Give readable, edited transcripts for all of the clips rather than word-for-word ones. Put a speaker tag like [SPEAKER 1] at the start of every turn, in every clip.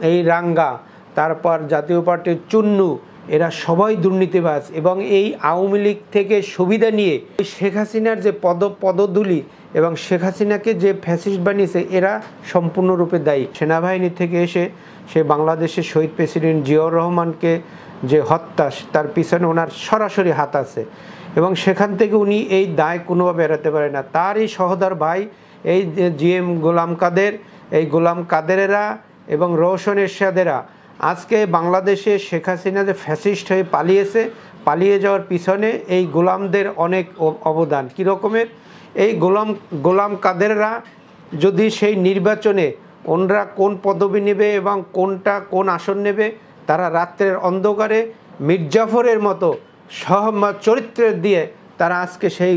[SPEAKER 1] এই রাঙ্গা, তারপর জাতীয় পার্টির চুন্নু, এরা সবাই দুর্নীতিবাজ এবং এই আওয়ামী লীগ থেকে সুবিধা নিয়ে শেখ হাসিনার যে পদদুলি এবং শেখ হাসিনাকে যে ফ্যাসিস্ট বানিয়েছে এরা সম্পূর্ণরূপে দায়ী। সেনাবাহিনী থেকে এসে সে বাংলাদেশের শহীদ প্রেসিডেন্ট জিয়াউর রহমানকে যে হত্যা, তার পিছনে ওনার সরাসরি হাত আছে এবং সেখান থেকে উনি এই দায় কোনোভাবে এড়াতে পারে না। তারই সহোদর ভাই এই জিএম গোলাম কাদের, এই গোলাম কাদেরেরা এবং রওশন এরশাদেরা আজকে বাংলাদেশে শেখ হাসিনা যে ফ্যাসিস্ট হয়ে পালিয়ে যাওয়ার পিছনে এই গোলামদের অনেক অবদান। কী রকমের? এই গোলাম কাদেররা যদি সেই নির্বাচনে ওনরা কোন পদবি নেবে এবং কোন আসন নেবে, তারা রাত্রের অন্ধকারে মির্জাফরের মতো চরিত্রের দিয়ে তারা আজকে সেই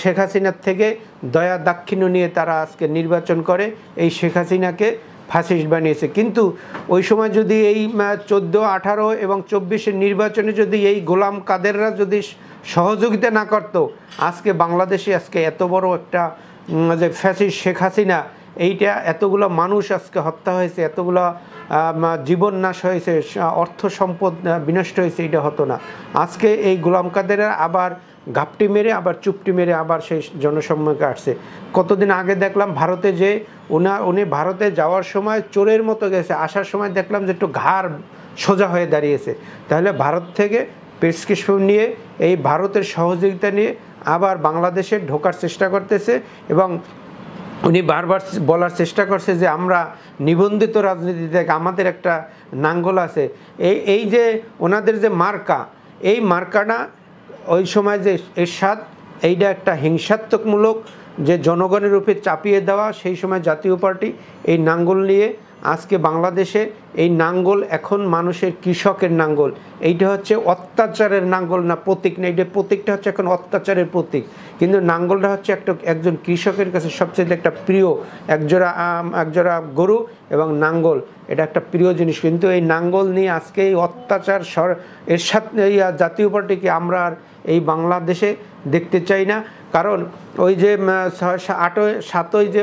[SPEAKER 1] শেখ হাসিনার থেকে দয়া দাক্ষিণ্য নিয়ে তারা আজকে নির্বাচন করে এই শেখ হাসিনাকে ফ্যাসিস্ট বানিয়েছে। কিন্তু ওই সময় যদি এই 14, 18 এবং 24-এর নির্বাচনে যদি এই গোলাম কাদেররা যদি সহযোগিতা না করত, আজকে বাংলাদেশে আজকে এত বড় একটা যে ফ্যাসিস্ট শেখ হাসিনা, এইটা এতগুলো মানুষ আজকে হত্যা হয়েছে, এতগুলো জীবন নাশ হয়েছে, অর্থ সম্পদ বিনষ্ট হয়েছে, এটা হতো না। আজকে এই গোলাম কাদেররা আবার ঘাপটি মেরে আবার চুপটি মেরে আবার সেই জনসম্মুখে আসছে। কতদিন আগে দেখলাম ভারতে যে উনি ভারতে যাওয়ার সময় চোরের মতো গেছে, আসার সময় দেখলাম যে একটু ঘাড় সোজা হয়ে দাঁড়িয়েছে। তাহলে ভারত থেকে প্রেসক্রিপশন নিয়ে এই ভারতের সহযোগিতা নিয়ে আবার বাংলাদেশে ঢোকার চেষ্টা করতেছে এবং উনি বারবার বলার চেষ্টা করছে যে আমরা নিবন্ধিত রাজনীতি থেকে আমাদের একটা নাঙ্গল আছে। এই যে ওনাদের যে মার্কা, এই মার্কাটা ওই সময় যে এরশাদ, এইটা একটা হিংসাত্মকমূলক যে জনগণের উপরে চাপিয়ে দেওয়া, সেই সময় জাতীয় পার্টি এই নাঙ্গল নিয়ে আজকে বাংলাদেশে এই নাঙ্গল এখন মানুষের কৃষকের নাঙ্গল। এইটা হচ্ছে অত্যাচারের নাঙ্গল না, প্রতীক না, এইটা প্রতীকটা হচ্ছে এখন অত্যাচারের প্রতীক। কিন্তু নাঙ্গলটা হচ্ছে একজন কৃষকের কাছে সবচেয়ে একটা প্রিয়, একজোড়া গরু এবং নাঙ্গল, এটা একটা প্রিয় জিনিস। কিন্তু এই নাঙ্গল নিয়ে আজকে এই অত্যাচার এর সাথে জাতীয় পার্টিকে আমরা আর এই বাংলাদেশে দেখতে চাই না। কারণ ওই যে 7ই যে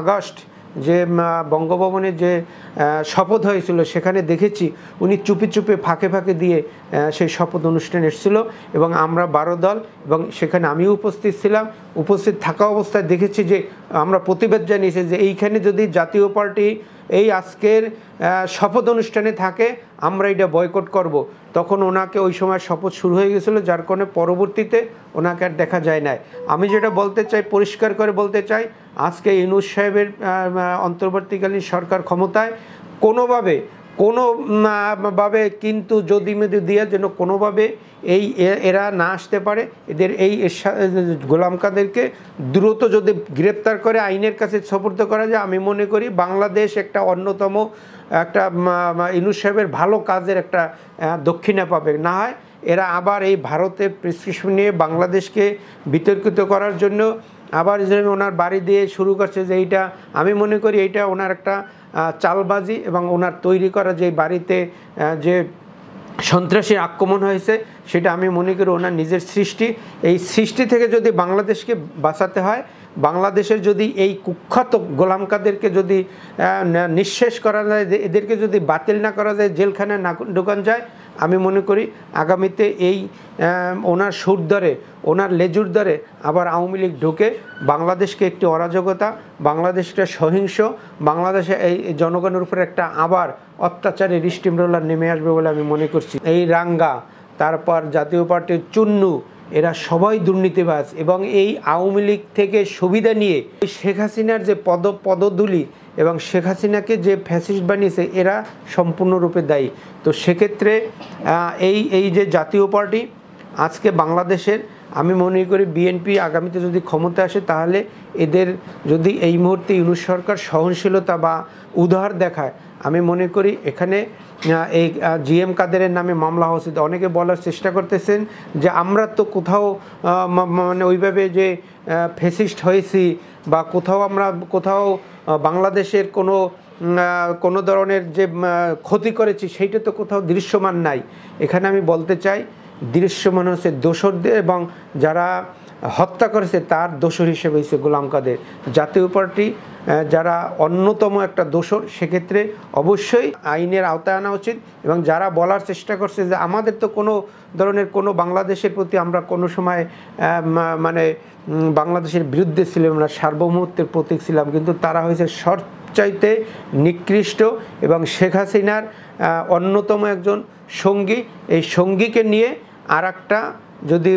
[SPEAKER 1] আগস্ট যে বঙ্গভবনে যে শপথ হয়েছিল, সেখানে দেখেছি উনি চুপি চুপি ফাঁকে দিয়ে সেই শপথ অনুষ্ঠানে এসেছিল এবং আমরা 12 দল এবং সেখানে আমিও উপস্থিত ছিলাম। উপস্থিত থাকা অবস্থায় দেখেছি যে আমরা প্রতিবাদ জানিয়েছি যে এইখানে যদি জাতীয় পার্টি এই আজকের শপথ অনুষ্ঠানে থাকে আমরা এটা বয়কট করব। তখন ওনাকে ওই সময় শপথ শুরু হয়ে গেছিলো, যার কারণে পরবর্তীতে ওনাকে আর দেখা যায় নাই। আমি যেটা বলতে চাই, পরিষ্কার করে বলতে চাই, আজকে ইউনূস সাহেবের অন্তর্বর্তীকালীন সরকার ক্ষমতায় কোনোভাবে কিন্তু যদি দিয়ে যেন কোনোভাবে এরা না আসতে পারে। এদের এই গোলাম কাদেরকে দ্রুত যদি গ্রেপ্তার করে আইনের কাছে সোপর্দ করা যায়, আমি মনে করি বাংলাদেশ একটা অন্যতম একটা ইউনূস সাহেবের ভালো কাজের একটা দক্ষিণা পাবে। না হয় এরা আবার এই ভারতের প্রেসক্রিপশন নিয়ে বাংলাদেশকে বিতর্কিত করার জন্য আবার যে ওনার বাড়ি দিয়ে শুরু করছে, যে এইটা আমি মনে করি এইটা ওনার একটা চালবাজি এবং ওনার তৈরি করা যে বাড়িতে যে সন্ত্রাসী আক্রমণ হয়েছে সেটা আমি মনে করি ওনার নিজের সৃষ্টি। এই সৃষ্টি থেকে যদি বাংলাদেশকে বাঁচাতে হয়, বাংলাদেশের যদি এই কুখ্যাত গোলাম কাদেরকে যদি নিঃশেষ করা যায়, এদেরকে যদি বাতিল না করা যায়, জেলখানায় না ঢোকানো যায়, আমি মনে করি আগামীতে এই ওনার সুর ধরে, ওনার লেজুর ধরে আবার আওয়ামী লীগ ঢুকে বাংলাদেশকে একটি অরাজকতা, বাংলাদেশকে সহিংস, বাংলাদেশে এই জনগণের উপরে একটা আবার অত্যাচারের স্টিম রোলার নেমে আসবে বলে আমি মনে করছি। এই রাঙ্গা, তারপর জাতীয় পার্টির চুন্নু, এরা সবাই দুর্নীতিবাজ এবং এই আওয়ামী লীগ থেকে সুবিধা নিয়ে শেখ হাসিনার যে পদদুলি এবং শেখ হাসিনাকে যে ফ্যাসিস্ট বানিয়েছে এরা সম্পূর্ণরূপে দায়ী। তো সেক্ষেত্রে এই যে জাতীয় পার্টি আজকে বাংলাদেশের, আমি মনে করি বিএনপি আগামীতে যদি ক্ষমতা আসে তাহলে এদের যদি এই মুহূর্তে ইউনূস সরকার সহনশীলতা বা উদার দেখায়, আমি মনে করি এখানে এই জিএম কাদেরের নামে মামলা হচ্ছে। অনেকে বলার চেষ্টা করতেছেন যে আমরা তো কোথাও মানে ওইভাবে যে ফ্যাসিস্ট হয়েছি বা কোথাও বাংলাদেশের কোনো ধরনের যে ক্ষতি করেছি সেইটা তো কোথাও দৃশ্যমান নাই। এখানে আমি বলতে চাই দৃশ্যমান হচ্ছে দোসরদের এবং যারা হত্যা করেছে তার দোসর হিসেবে হয়েছে গোলাম কাদের। জাতীয় পার্টি যারা অন্যতম একটা দোষর, সেক্ষেত্রে অবশ্যই আইনের আওতায় আনা উচিত। এবং যারা বলার চেষ্টা করছে যে আমাদের তো কোনো ধরনের কোনো বাংলাদেশের প্রতি আমরা কোনো সময় মানে বাংলাদেশের বিরুদ্ধে ছিলাম না, সার্বভৌমত্বের প্রতীক ছিলাম, কিন্তু তারা হয়েছে সবচাইতে নিকৃষ্ট এবং শেখ হাসিনার অন্যতম একজন সঙ্গী। এই সঙ্গীকে নিয়ে আর একটা যদি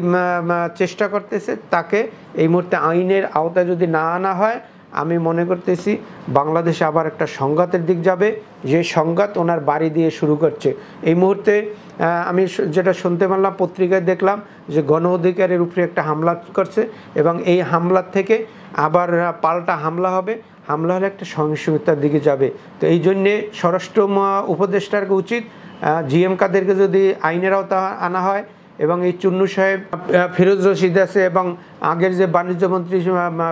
[SPEAKER 1] চেষ্টা করতেছে, তাকে এই মুহূর্তে আইনের আওতায় যদি না আনা হয়, আমি মনে করতেছি বাংলাদেশে আবার একটা সংঘাতের দিক যাবে, যে সংঘাত ওনার বাড়ি দিয়ে শুরু করছে। এই মুহূর্তে আমি যেটা শুনতে পারলাম, পত্রিকায় দেখলাম যে গণ অধিকারের উপরে একটা হামলা করছে, এবং এই হামলার থেকে আবার পাল্টা হামলা হবে, হামলা হলে একটা সহিংসতার দিকে যাবে। তো এই জন্যে স্বরাষ্ট্র উপদেষ্টার উচিত জিএম কাদেরকে যদি আইনের আওতা আনা হয়, এবং এই চুন্নু সাহেব, ফিরোজ রশিদ আছে, এবং আগের যে বাণিজ্য মন্ত্রী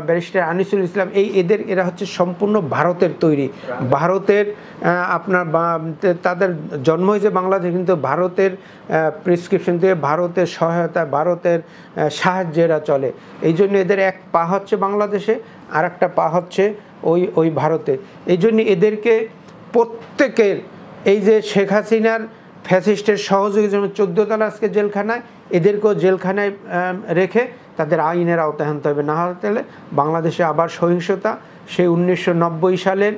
[SPEAKER 1] ব্যারিস্টার আনিসুল ইসলাম, এরা হচ্ছে সম্পূর্ণ ভারতের তৈরি, ভারতের আপনার তাদের জন্ম হয়েছে বাংলাদেশ, কিন্তু ভারতের প্রেসক্রিপশন থেকে, ভারতের সহায়তা, ভারতের সাহায্যে এরা চলে। এই জন্য এদের এক পা হচ্ছে বাংলাদেশে, আর একটা পা হচ্ছে ওই ভারতে। এই জন্য এদেরকে প্রত্যেকের, এই যে শেখ হাসিনার ফ্যাসিস্টের সহযোগী যেমন 14 তলা আজকে জেলখানায়, এদেরকেও জেলখানায় রেখে তাদের আইনের আওতায় আনতে হবে। না হলে বাংলাদেশে আবার সহিংসতা, সেই 1990 সালের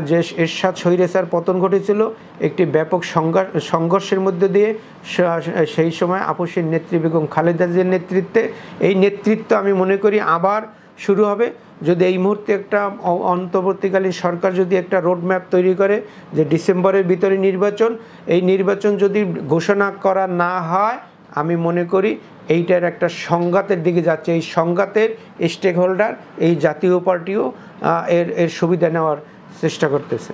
[SPEAKER 1] যে এরশাদ স্বৈরাচার পতন ঘটেছিল একটি ব্যাপক সংঘর্ষের মধ্যে দিয়ে, সেই সময় আপসের নেত্রী বেগম খালেদা জিয়ার নেতৃত্বে, এই নেতৃত্ব আমি মনে করি আবার শুরু হবে। যদি এই মুহূর্তে একটা অন্তর্বর্তীকালীন সরকার যদি একটা রোডম্যাপ তৈরি করে যে ডিসেম্বরের ভিতরে নির্বাচন, এই নির্বাচন যদি ঘোষণা করা না হয়, আমি মনে করি এইটার একটা সংঘাতের দিকে যাচ্ছে। এই সংঘাতের স্টেক হোল্ডার এই জাতীয় পার্টিও এর সুবিধা নেওয়ার চেষ্টা করতেছে।